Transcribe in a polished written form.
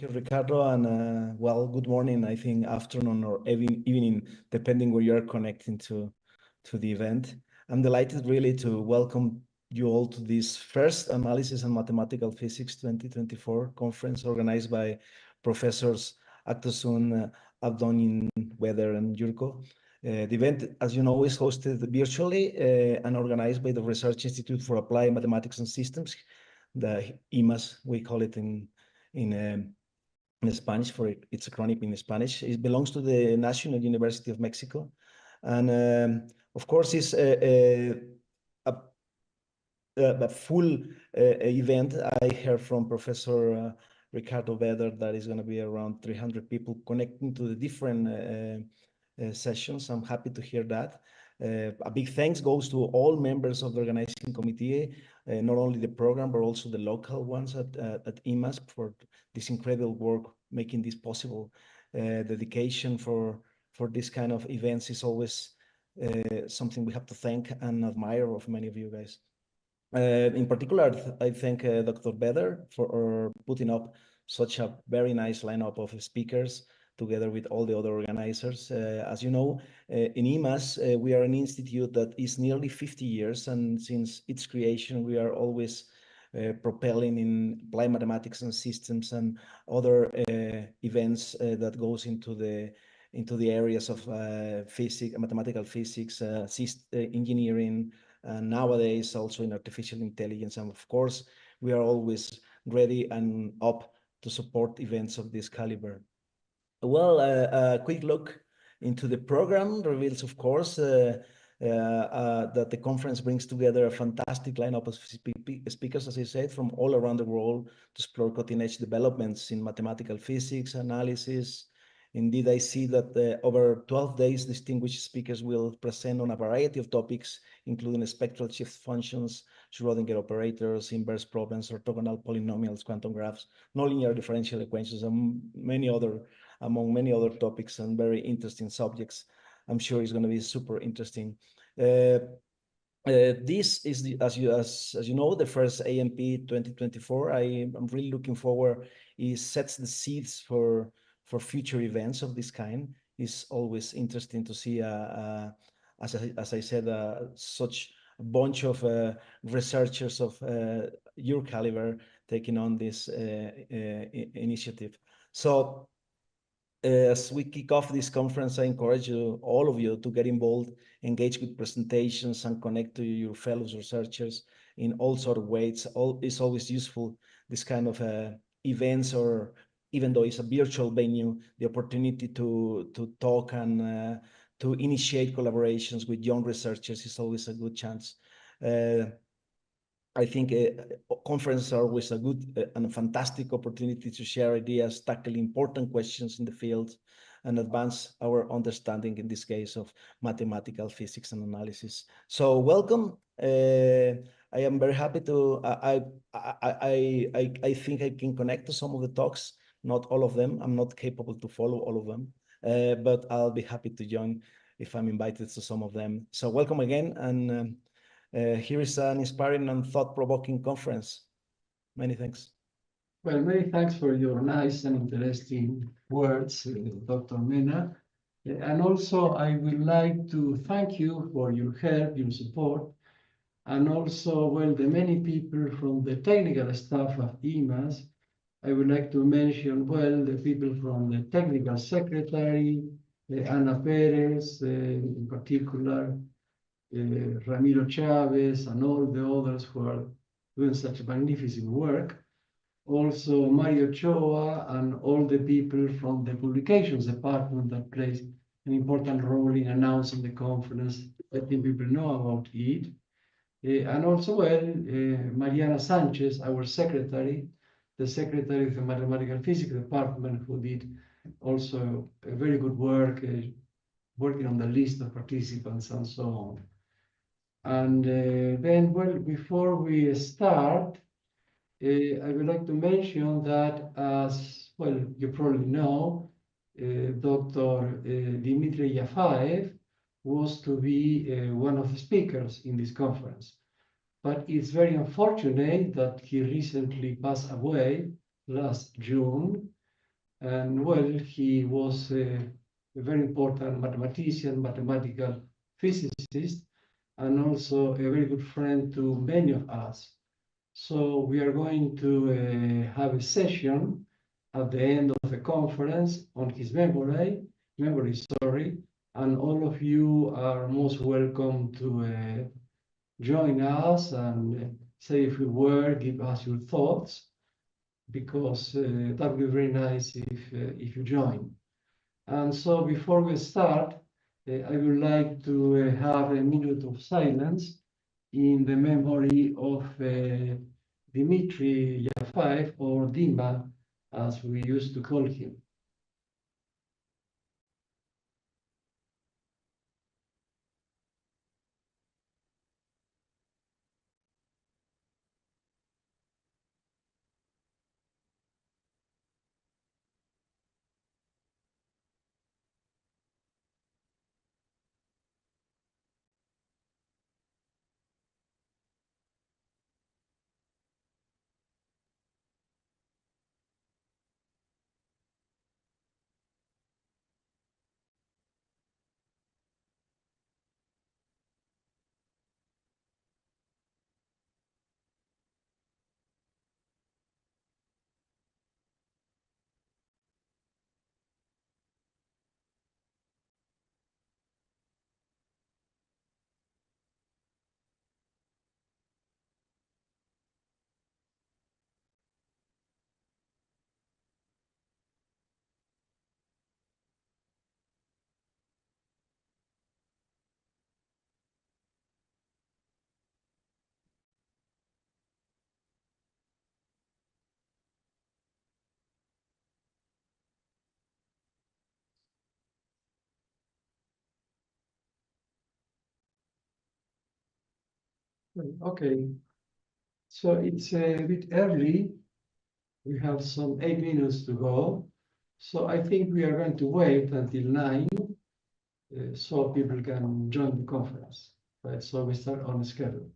you, Ricardo, and well, good morning, I think afternoon or evening, depending where you are connecting to the event. I'm delighted really to welcome you all to this first Analysis and Mathematical Physics 2024 conference organized by Professors Aktosun, Abdonin, Weder, and Yurko. The event, as you know, is hosted virtually and organized by the Research Institute for Applied Mathematics and Systems, the IMAS, we call it in Spanish, for its acronym in Spanish. It belongs to the National University of Mexico. And of course, it's a full event. I heard from Professor Ricardo Weder that is going to be around 300 people connecting to the different sessions. I'm happy to hear that. A big thanks goes to all members of the organizing committee, not only the program, but also the local ones at IMAS for this incredible work, making this possible. Dedication for this kind of events is always something we have to thank and admire of many of you guys. In particular, I thank Dr. Weder for putting up such a very nice lineup of speakers together with all the other organizers. As you know, in IMAS, we are an institute that is nearly 50 years, and since its creation, we are always propelling in applied mathematics and systems and other events that goes into the areas of physics, mathematical physics, engineering, and nowadays also in artificial intelligence. And of course, we are always ready and up to support events of this caliber. Well, a quick look into the program reveals, of course, that the conference brings together a fantastic lineup of speakers, as I said, from all around the world to explore cutting-edge developments in mathematical physics, analysis. Indeed, I see that over 12 days, distinguished speakers will present on a variety of topics, including spectral shift functions, Schrödinger operators, inverse problems, orthogonal polynomials, quantum graphs, nonlinear differential equations, and among many other topics and very interesting subjects. I'm sure it's going to be super interesting. This is, as you know, the first AMP 2024. I'm really looking forward. It sets the seeds for future events of this kind. It's always interesting to see, as I said, such a bunch of researchers of your caliber taking on this initiative. So as we kick off this conference, I encourage all of you to get involved, engage with presentations, and connect to your fellow researchers in all sort of ways. It's always useful, this kind of events, or even though it's a virtual venue, the opportunity to talk and to initiate collaborations with young researchers is always a good chance. I think conferences are always a good and a fantastic opportunity to share ideas, tackle important questions in the field, and advance our understanding, in this case, of mathematical physics and analysis. So welcome. I am very happy to, I think I can connect to some of the talks, not all of them. I'm not capable to follow all of them, but I'll be happy to join if I'm invited to some of them. So welcome again, and here is an inspiring and thought-provoking conference. Many thanks. Well, many thanks for your nice and interesting words, Dr. Mena. And also, I would like to thank you for your help, your support, and also, well, the many people from the technical staff of IMAS. I would like to mention, well, the people from the technical secretary, Ana Perez, in particular, Mena Chávez, and all the others who are doing such magnificent work. Also, Mario Choa and all the people from the publications department that plays an important role in announcing the conference, letting people know about it. And also, well, Mariana Sanchez, our secretary, the secretary of the mathematical physics department, who did also a very good work, working on the list of participants and so on. And then, well, before we start, I would like to mention that, as well, you probably know, Dr. Dmitry Yafaev was to be one of the speakers in this conference. But it's very unfortunate that he recently passed away last June. And well, he was a very important mathematician, mathematical physicist, and also a very good friend to many of us. So we are going to have a session at the end of the conference on his memory, sorry, and all of you are most welcome to join us and say a few words, give us your thoughts, because that would be very nice if you join. And so before we start, I would like to have a minute of silence in the memory of Dmitry Yafaev, or Dima, as we used to call him. Okay, so it's a bit early. We have some 8 minutes to go. So I think we are going to wait until 9 so people can join the conference. Right, so we start on schedule.